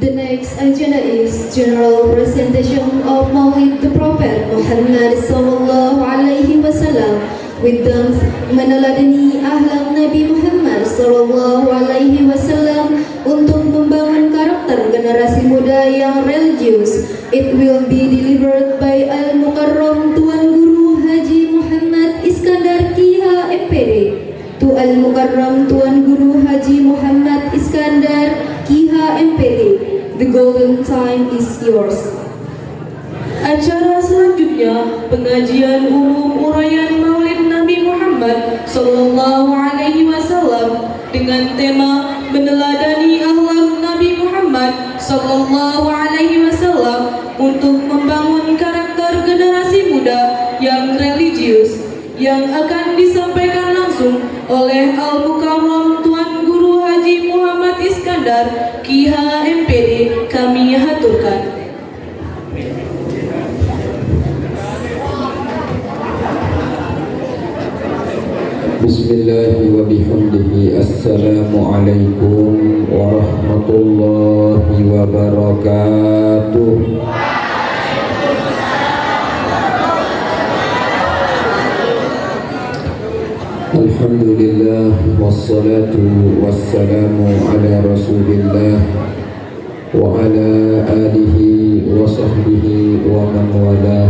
The next agenda is general presentation of Maulid the Prophet Muhammad sallallahu alaihi wasallam with them meneladani akhlak Nabi Muhammad sallallahu alaihi wasallam untuk membangun karakter generasi muda yang religius. It will be delivered by Al-Mukarram Tuan Guru Haji Muhammad Iskandar Kiha MPD. To Al-Mukarram Tuan Guru Haji Muhammad Iskandar Kiha MPD. The golden time is yours. Acara selanjutnya pengajian umum uraian Maulid Nabi Muhammad sallallahu alaihi wasallam dengan tema meneladani akhlak Nabi Muhammad sallallahu alaihi wasallam untuk membangun karakter generasi muda yang religius yang akan disampaikan langsung oleh Al-Mukarram Tuan Guru Haji Muhammad Iskandar Kiha MPD. Kami haturkan. Bismillahi wa bihamdihi. Assalamualaikum warahmatullahi wabarakatuh. Alhamdulillah wassalatu wassalamu ala rasulillah wa ala alihi wa sahbihi wa man walah.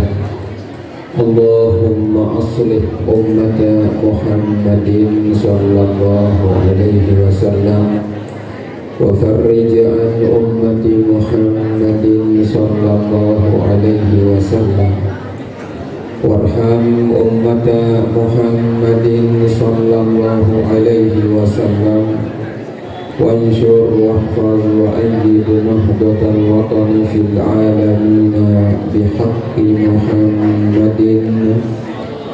Allahumma aslih ummata Muhammadin sallallahu alaihi wasallam wa farrij an ummati Muhammadin sallallahu alaihi wasallam warham ummata Muhammadin sallallahu alaihi wasallam وانشر واحفظ وأيد نهضة الوطن في العالمين بحق محمد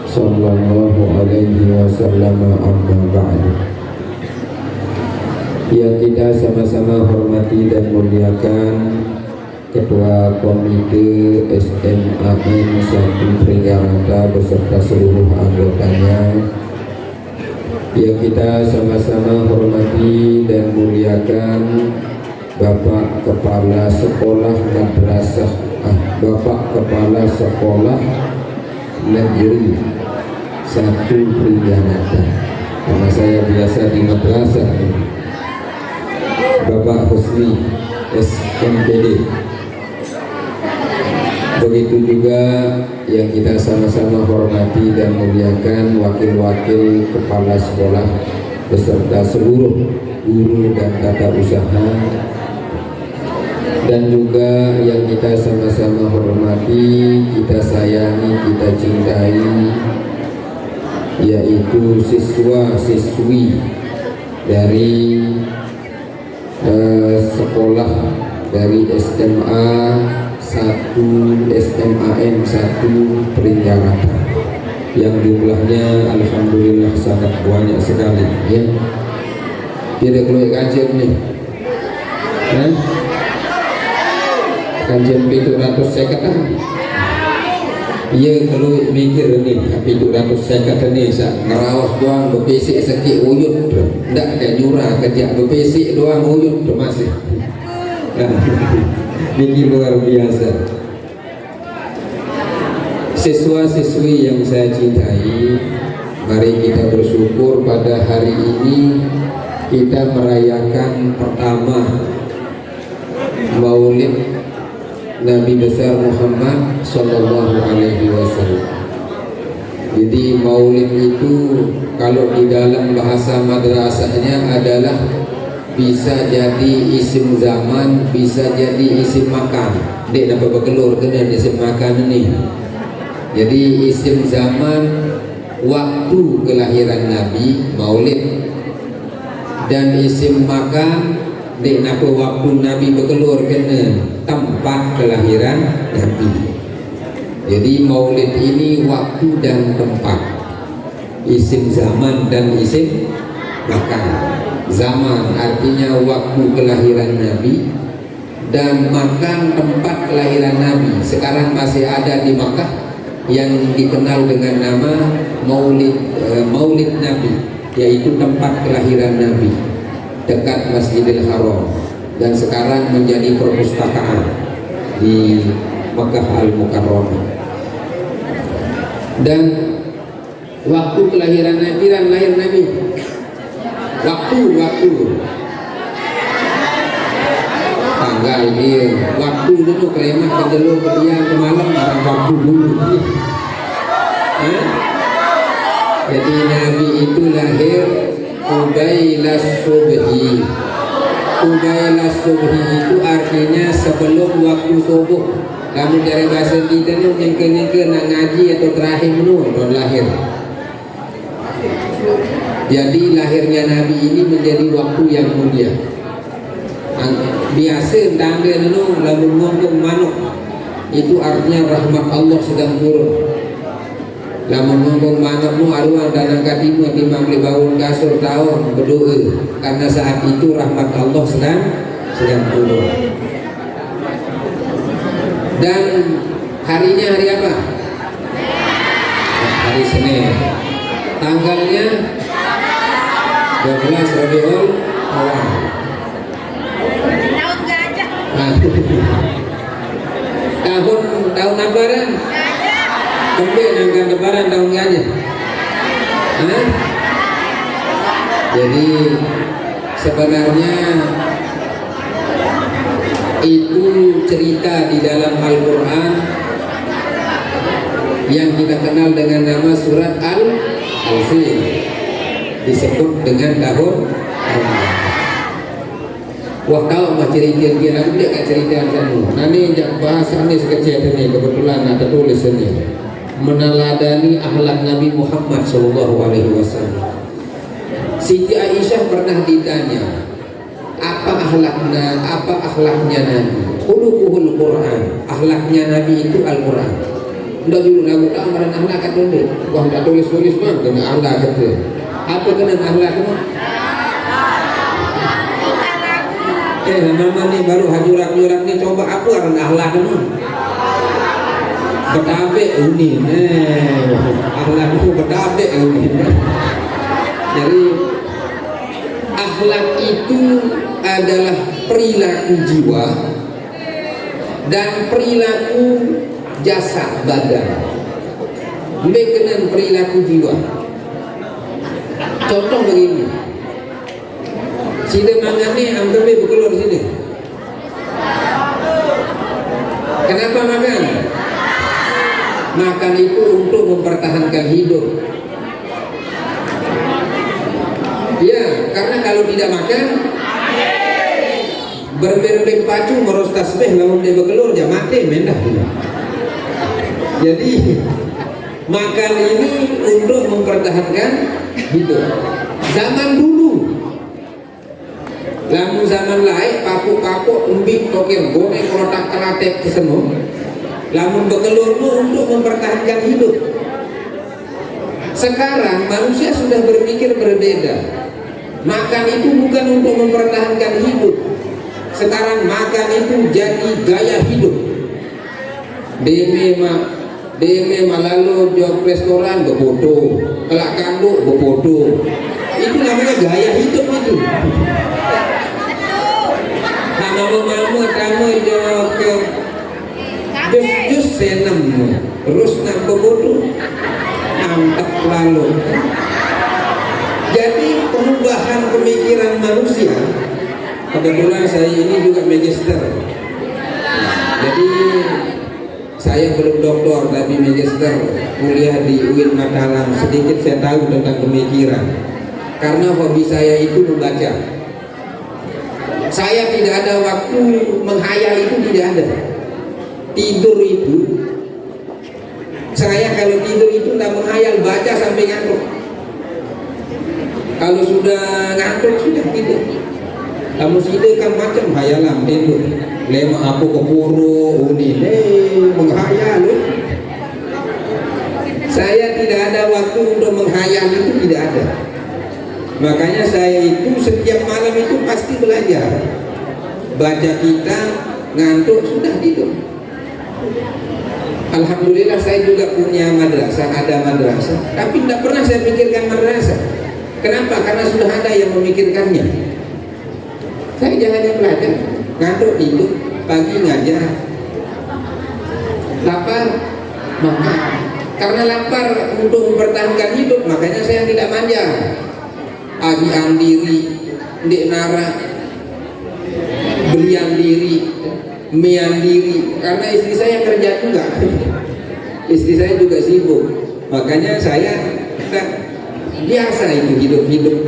صلى الله عليه وسلم أما بعد. Yang kita sama-sama hormati dan muliakan Ketua Komite SMAN 1 Peringgarata beserta seluruh anggotanya, yang kita sama-sama hormati dan muliakan Bapak Kepala Sekolah Madrasah Bapak Kepala Sekolah Negeri 1 Peringgarata, karena saya biasa di madrasah, Bapak Husni SMPD. Begitu juga yang kita sama-sama hormati dan muliakan wakil-wakil kepala sekolah beserta seluruh guru dan tata usaha, dan juga yang kita sama-sama hormati, kita sayangi, kita cintai, yaitu siswa-siswi dari sekolah dari SMA 1 SMAN 1 Peringgarata yang jumlahnya alhamdulillah sangat banyak sekali ya. Tidak keluar kajian nih kajian 700 sekat iya keluar mikir nih 700 sekat nih ngerawas doang bepesik sekit uyut ndak ada nyurah kerja bepesik doang uyut masih ini luar biasa. Siswa-siswi yang saya cintai, mari kita bersyukur pada hari ini kita merayakan pertama Maulid Nabi besar Muhammad sallallahu alaihi wasallam. Jadi Maulid itu kalau di dalam bahasa madrasahnya adalah bisa jadi isim zaman, bisa jadi isim makan. Dek dapat berkelur kena isim makan ini. Jadi isim zaman waktu kelahiran Nabi Maulid, dan isim makan dek napa waktu Nabi berkelur kena tempat kelahiran Nabi. Jadi Maulid ini waktu dan tempat, isim zaman dan isim makan. Zaman artinya waktu kelahiran Nabi, dan makan tempat kelahiran Nabi. Sekarang masih ada di Makkah yang dikenal dengan nama Maulid Nabi, yaitu tempat kelahiran Nabi dekat Masjidil Haram. dan sekarang menjadi perpustakaan di Makkah Al-Mukarramah. Dan waktu kelahiran Nabi dan lahir Nabi, waktu tanggal dia, waktu dulu kelemah kejelur kediam kemalam barang waktu dulu. Jadi Nabi itu lahir Qubailas Subhi. Qubailas Subhi itu artinya sebelum waktu subuh. Kamu dari bahasa kita ni nyengke-nyengke nak ngaji atau terakhir menurut lahir. Jadi lahirnya Nabi ini menjadi waktu yang mulia. Biasa tangga dulu lalu ngomong manuk, itu artinya rahmat Allah sedang turun. Lamun ngomong manuk nu aruan dan katimu di mangli baun kasur tahun berdoa karena saat itu rahmat Allah sedang turun. Dan harinya hari apa? Hari Senin. Tanggalnya 12 Rabiul Awal. Tahun apa kan? Kembali dengan lebaran tahun gajah. Jadi sebenarnya itu cerita di dalam Al-Quran yang kita kenal dengan nama surat Al-Fil, disebut dengan tahun. Wah kau mah cerita dia aku dia kat cerita sana. Nani jak bahasa ni sekecil ni kebetulan ada tulis ni. Meneladani akhlak Nabi Muhammad SAW. Siti Aisyah pernah ditanya, apa akhlaknya Nabi? Khuluquhul Quran. Akhlaknya Nabi itu Al-Quran. Ndak dulu lagu tak amaran akhlak kat tulis. Wah tak tulis mah kena akhlak kata. Apa kena akhlak tu? Nama ni baru hajurak ni coba apa orang akhlak tu? Berdabek unin, akhlak itu berdabek unin. Jadi akhlak itu adalah perilaku jiwa dan perilaku jasad badan. Dengan perilaku jiwa. Contoh begini. Sini makan ni ambil berkeluar sini. Kenapa makan? Makan itu untuk mempertahankan hidup. Ya, karena kalau tidak makan berberbek pacu meros tasbih lamun dia berkelur dia mati mendah. Jadi makan ini untuk mempertahankan hidup. Zaman dulu, lamun zaman lain paku-paku umbik tokir goreng kotak kelatek kesenum. Lamun berkelurmu untuk mempertahankan hidup. Sekarang manusia sudah berpikir berbeda. Makan itu bukan untuk mempertahankan hidup. Sekarang makan itu jadi gaya hidup. Deme malalu jauh restoran berfoto, kelak kanduk berfoto. Itu namanya gaya hidup itu. Nama tamu jauh ke jus senam terus nak berbodoh antap lalu. Jadi perubahan pemikiran manusia, kebetulan saya ini juga magister, jadi saya belum doktor tapi magister, kuliah di UIN Mataram. Sedikit saya tahu tentang pemikiran karena hobi saya itu membaca. Saya tidak ada waktu menghayal, itu tidak ada. Tidur itu, saya kalau tidur itu tidak menghayal, baca sampai ngantuk. Kalau sudah ngantuk sudah tidur. Kamu tidur kan macam hayalan tidur. Lema aku kepuru uni menghayal. Saya tidak ada waktu untuk menghayal, itu tidak ada. Makanya saya itu setiap malam itu pasti belajar. Baca kita ngantuk sudah tidur. Alhamdulillah saya juga punya madrasah, ada madrasah, tapi tidak pernah saya pikirkan madrasah. Kenapa? Karena sudah ada yang memikirkannya. Saya jangan belajar, ngantuk tidur, pagi ngajar. Lapar, makan. Karena lapar untuk mempertahankan hidup, makanya saya tidak manja. Agian diri, ndek nara, belian diri, mian diri. Karena istri saya kerja juga, istri saya juga sibuk. Makanya saya biasa itu hidup.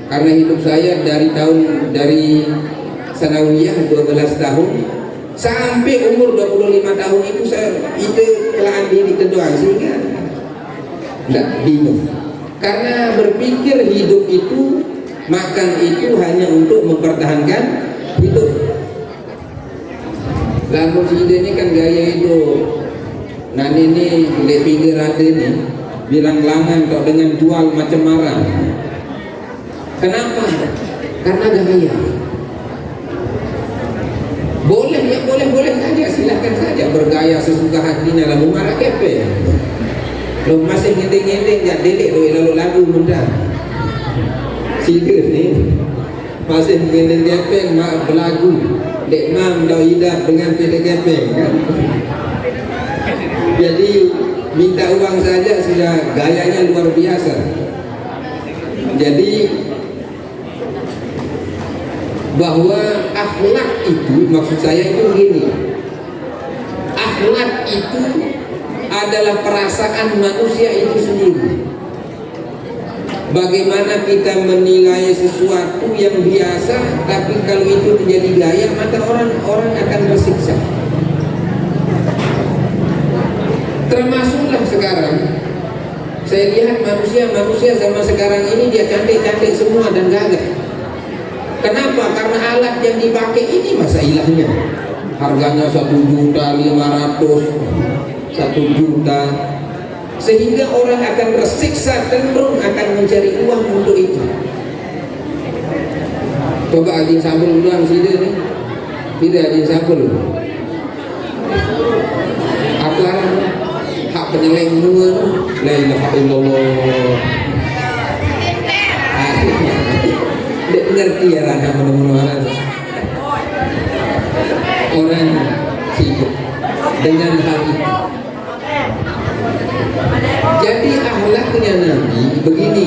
Karena hidup saya dari sanawiyah 12 tahun sampai umur 25 tahun itu saya kelaan diri doang, sehingga tidak bingung. Karena berpikir hidup itu, makan itu hanya untuk mempertahankan hidup. Lalu si ide ini kan gaya itu. Nah ini di pinggir ada nih bilang langan kok dengan jual macam marah. Kenapa? Karena gaya. Boleh saja, silahkan saja bergaya sesuka hatinya, lalu marah kepe. Lo masih ngedeng-ngedeng ya delek doi lalu lagu muda. Sidir nih masih ngedeng kepe berlagu. Dek mam dah hidup dengan pede kepe kan. Jadi minta uang saja sudah gayanya luar biasa. Jadi bahwa akhlak itu, maksud saya itu begini, akhlak itu adalah perasaan manusia itu sendiri. Bagaimana kita menilai sesuatu yang biasa, tapi kalau itu menjadi gaya, maka orang akan tersiksa. Termasuklah sekarang saya lihat manusia zaman sekarang ini dia cantik-cantik semua dan gagah. Kenapa? Karena alat yang dipakai ini masa ilahnya harganya 1.500.000, 1 juta, sehingga orang akan tersiksa, cenderung akan mencari uang untuk itu. Coba adin sampul ulang sini nih, tidak adin sampul. Apa hak penyeleng dua? La ilaha illallah. Tidak mengerti ya rana menemukan orang sibuk dengan hal itu. Jadi akhlaknya Nabi begini.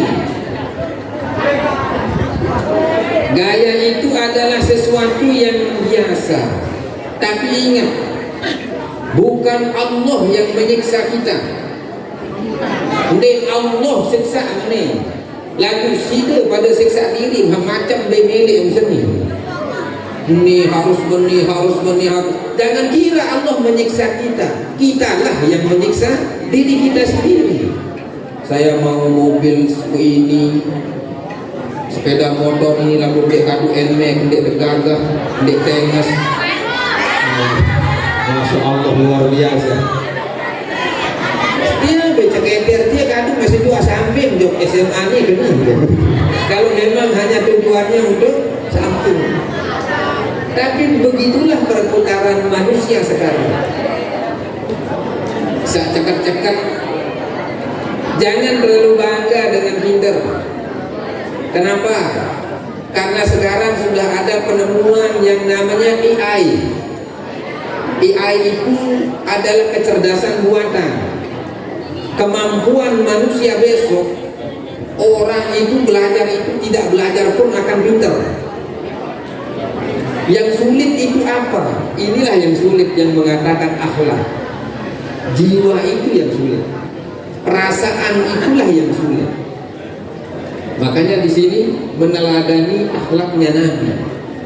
Gaya itu adalah sesuatu yang biasa. Tapi ingat, bukan Allah yang menyiksa kita. Ini Allah siksa ini. Lagu sida pada siksa diri macam bemelek macam ni harus. Jangan kira Allah menyiksa kita, kitalah yang menyiksa diri kita sendiri. Saya mau mobil ini, sepeda motor ini, lalu dek kadu NMAX, dek tegagah, dek tengas. Masya Allah luar biasa. Dia baca keder, dia kadu masih 2 samping jok SMA nya kena. Kalau memang hanya tujuannya untuk samping. Tapi begitulah perputaran manusia sekarang. Sak cekat-cekat. Jangan terlalu bangga dengan pinter. Kenapa? Karena sekarang sudah ada penemuan yang namanya AI. AI itu adalah kecerdasan buatan. Kemampuan manusia besok, orang itu belajar itu tidak belajar pun akan pintar. Yang sulit itu apa? Inilah yang sulit, yang mengatakan akhlak. Jiwa itu yang sulit. Perasaan itulah yang sulit. Makanya di sini meneladani akhlaknya Nabi.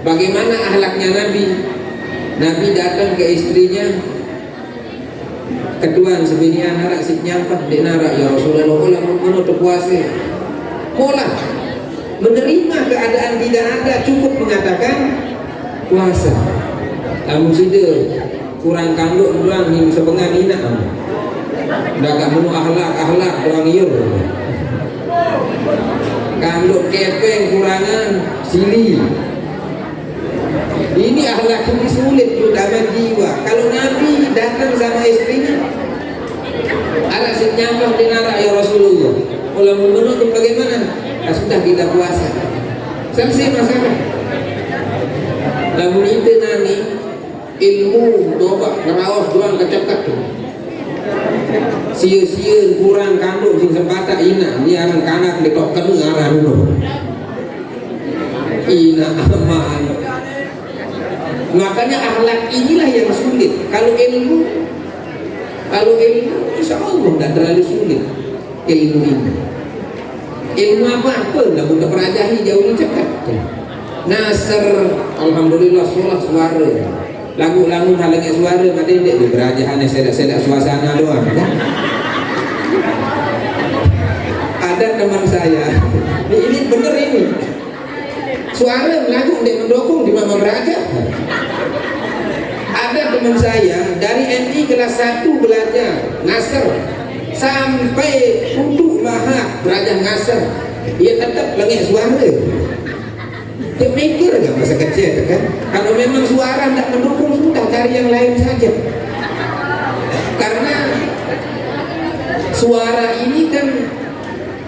Bagaimana akhlaknya Nabi? Nabi datang ke istrinya, keduan sebini anak sik nyampak di nara, ya Rasulullah ulah menutup puasa. Pola menerima keadaan tidak ada, cukup mengatakan puasa. Kamu sida kurang kanduk doang ni sebengan ina. Dah gak menu akhlak kurang ieu. Kanduk kepeng kurangan sili. Ini akhlak ini sulit terutama jiwa. Kalau Nabi datang sama istrinya, ada senyampah di nara, ya Rasulullah. Kalau menutup bagaimana? Sudah kita puasa. Selesai masalah. Lamun itu nani ilmu coba ngeraos doang keceket tuh. Sia-sia kurang kandung sing sempata ina dia aran kanak detok kenu aran dulu. Ina aman. Makanya akhlak inilah yang sulit. Kalau ilmu insya Allah tidak terlalu sulit. Ilmu ini, ilmu apa lah udah perajahi jauh cepat. Nasr, alhamdulillah sholat suara, lagu-lagu halangnya suara, madin dek berajahannya sedak-sedak suasana doang. Ada teman saya, ini bener ini. Suara lagu dek mendukung di mama beraja. Ada teman saya dari MI kelas 1 belajar Nasr sampai untuk mahak belajar Nasr, dia tetap lengek suara. Dia mikir gak masa kecil kan? Kalau memang suara tidak mendukung sudah cari yang lain saja. Karena suara ini kan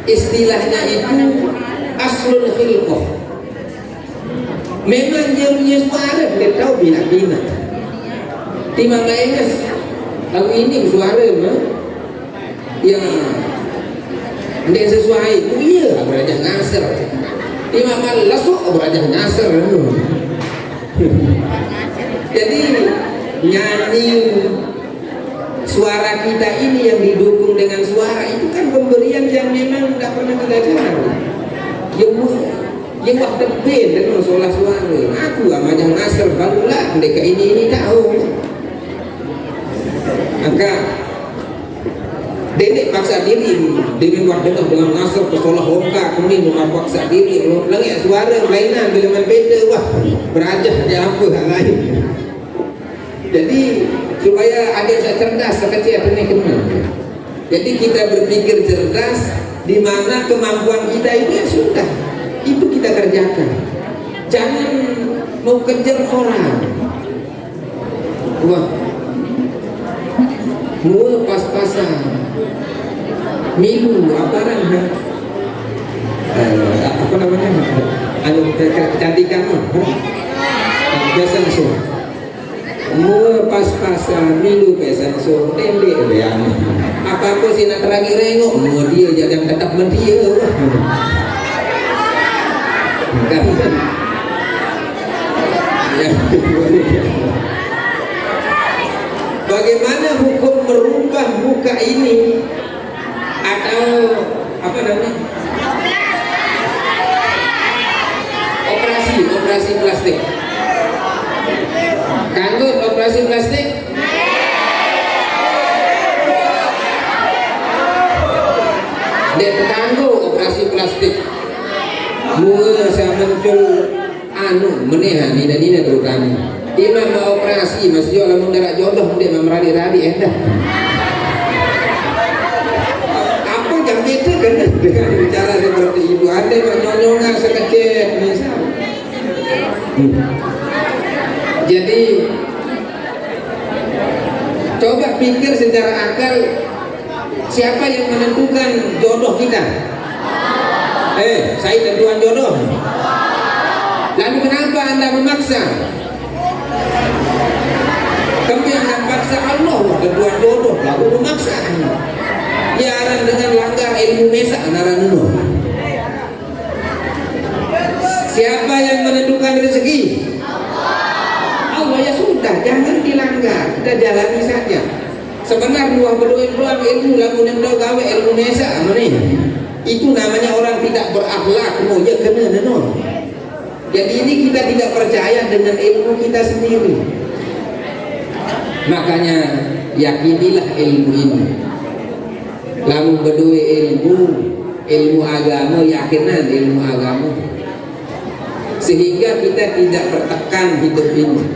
istilahnya itu aslul khilqah. Memang dia punya suara, dia tahu bina-bina. Timang lainnya lagu ini suara mah yang tidak sesuai itu iya berajah Nasr. Timang lesuk berajah Nasr. Jadi nyanyi suara kita ini yang didukung dengan suara itu kan pemberian yang memang tidak pernah kita cari. Yang waktu ben dengan soal suara aku amajah Nasr barulah mereka ini tahu. Maka dedek paksa diri demi buat dengan Nasr pesolah hoka kemudian memaksa diri lagi suara lainan bila beda wah berajah dia apa hal lain. Jadi supaya adik saya cerdas sekecil ini kenal. Jadi kita berpikir cerdas di mana kemampuan kita itu ya sudah itu kita kerjakan. Jangan mau kejar orang. Wah, mau pas-pasan milu aparan apa namanya anu kecantikan biasa langsung mau pas-pasan milu biasa langsung tembek bean apa sih nak teragi rengok mau dia jangan tetap mendia bagaimana hukum merubah muka ini atau apa namanya operasi plastik kantor operasi plastik dan kanggo operasi plastik mula saya muncul anu menehan ini terutama imam mau operasi masih jual lamun darat jodoh dia meradi-radi endah apa yang beda kan dengan bicara seperti itu ada yang nyonyongan sekecil misal jadi coba pikir secara akal siapa yang menentukan jodoh kita saya tentuan jodoh lalu kenapa anda memaksa kamu yang paksa Allah tentuan jodoh lalu memaksa yaran dengan langgar ilmu mesak naranunu siapa yang menentukan rezeki Allah ya sudah jangan dilanggar kita jalani saja sebenarnya dua berdoa ilmu lagu nendo gawe ilmu mesak itu namanya orang tidak berakhlak mau ya kena non. Jadi ini kita tidak percaya dengan ilmu kita sendiri. Makanya yakinilah ilmu ini. Lalu berdua ilmu agama, yakinan ilmu agama. Sehingga kita tidak tertekan hidup ini.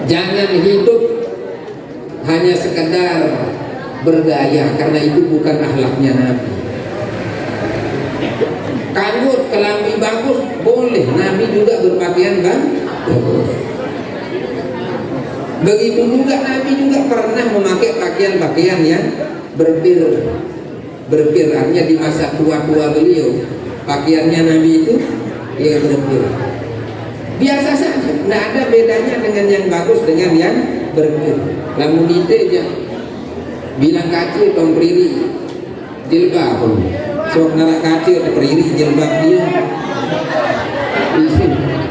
Jangan hidup hanya sekedar bergaya karena itu bukan akhlaknya Nabi. Kangut kelambi bagus boleh, Nabi juga berpakaian bagus. Begitu juga Nabi juga pernah memakai pakaian-pakaian yang berpir artinya di masa tua-tua beliau pakaiannya Nabi itu ya berpir. biasa saja, tidak ada bedanya dengan yang bagus dengan yang berkir. Lamun ide aja bilang kacil tong priri jilbab pun sok narak kacil ada priri jilbab dia.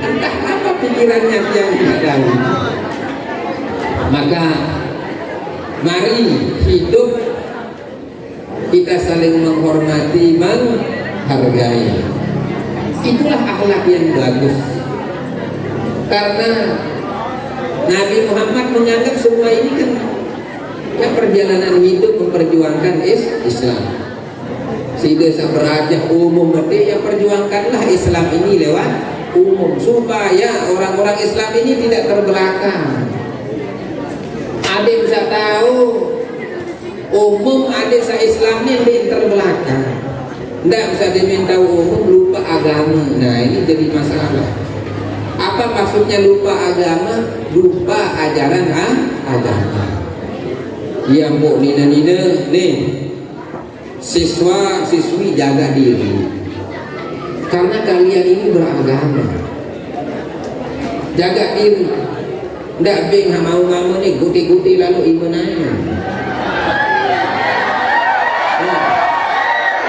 Entah apa pikirannya yang ada. Maka mari hidup kita saling menghormati, menghargai. Itulah akhlak yang bagus. Karena Nabi Muhammad menganggap semua ini kan ya perjalanan hidup memperjuangkan Islam. Sehingga seberajah umum berarti ya perjuangkanlah Islam ini lewat umum supaya orang-orang Islam ini tidak terbelakang. Adik bisa tahu umum adik sa Islam ini yang terbelakang. Tidak bisa diminta umum lupa agama. Nah ini jadi masalah. Apa maksudnya lupa agama? Lupa ajaran agama. Ya mbok nina-nina nih, siswa siswi jaga diri karena kalian ini beragama. Jaga diri. Ndak beng mau nih guti-guti lalu imananya.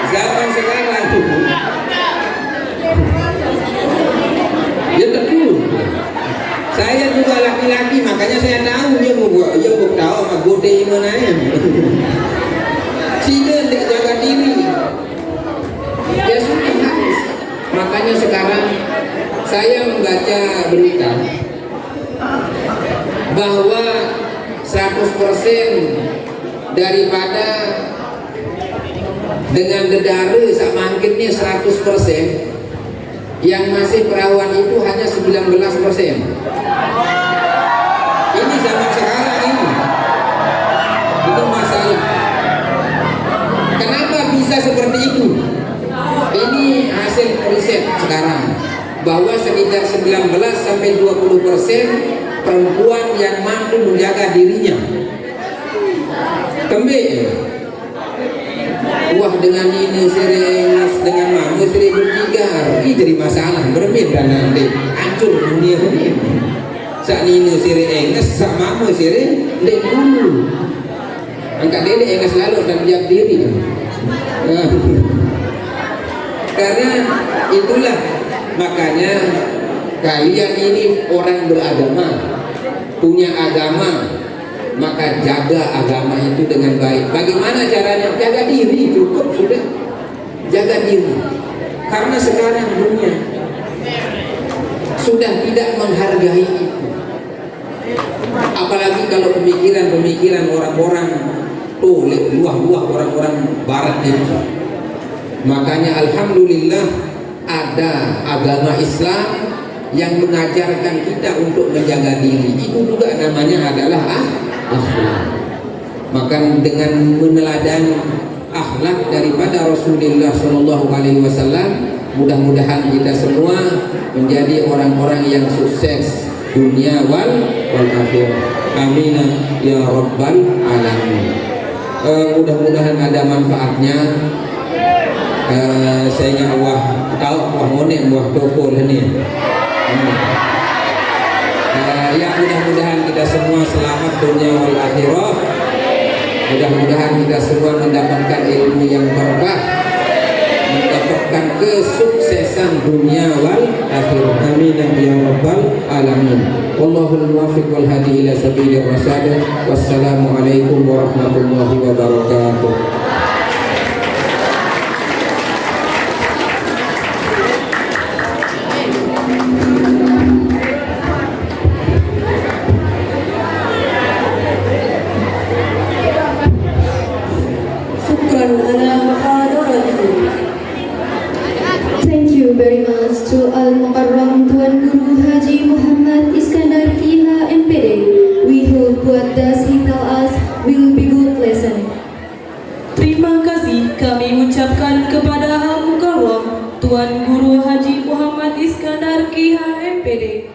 Zaman sekarang ya betul. Saya juga laki-laki, makanya saya tahu dia mau tahu sama gode imananya. Sehingga tidak jaga diri. Ya sudah habis. Makanya sekarang saya membaca berita bahwa 100% daripada dengan dedare sak mangkitnya 100%, yang masih perawan itu hanya 19%. Ini zaman sekarang ini. Itu masalah. Kenapa bisa seperti itu? Ini hasil riset sekarang bahwa sekitar 19 sampai 20% perempuan yang mampu menjaga dirinya. Kembali wah dengan ini serius dengan mamu seri bertiga ini jadi masalah berbeda nanti hancur dunia ini. Saat ini seri enges sama mamu seri dek dulu angkat dede enges lalu dan biak diri. Karena itulah makanya kalian ini orang beragama, punya agama, maka jaga agama itu dengan baik. Bagaimana caranya? Jaga diri, cukup sudah. Jaga diri. Karena sekarang dunia sudah tidak menghargai itu. Apalagi kalau pemikiran orang-orang luah-luah orang-orang barat itu. Makanya alhamdulillah ada agama Islam yang mengajarkan kita untuk menjaga diri. Itu juga namanya adalah akhlak. Maka dengan meneladani akhlak daripada Rasulullah SAW, mudah-mudahan kita semua menjadi orang-orang yang sukses dunia wal akhirah. Amin ya rabbal alamin. Mudah-mudahan ada manfaatnya. Saya Allah tahu wah monek wah toko ini. Ya mudah-mudahan kita semua selamat dunia wal akhirah. Mudah-mudahan kita semua mendapatkan ilmu yang berkah, mendapatkan kesuksesan dunia wal akhirah. Amin ya rabbal alamin. Wallahul muwaffiq wal hadi ila sabilir rasyad. Wassalamu alaikum warahmatullahi wabarakatuh. Thank you very much to Al-Mukarram Tuan Guru Haji Muhammad Iskandar Kiha MPD. We hope what does he tell us will be good lesson. Terima kasih kami ucapkan kepada Al-Mukarram Tuan Guru Haji Muhammad Iskandar Kiha MPD.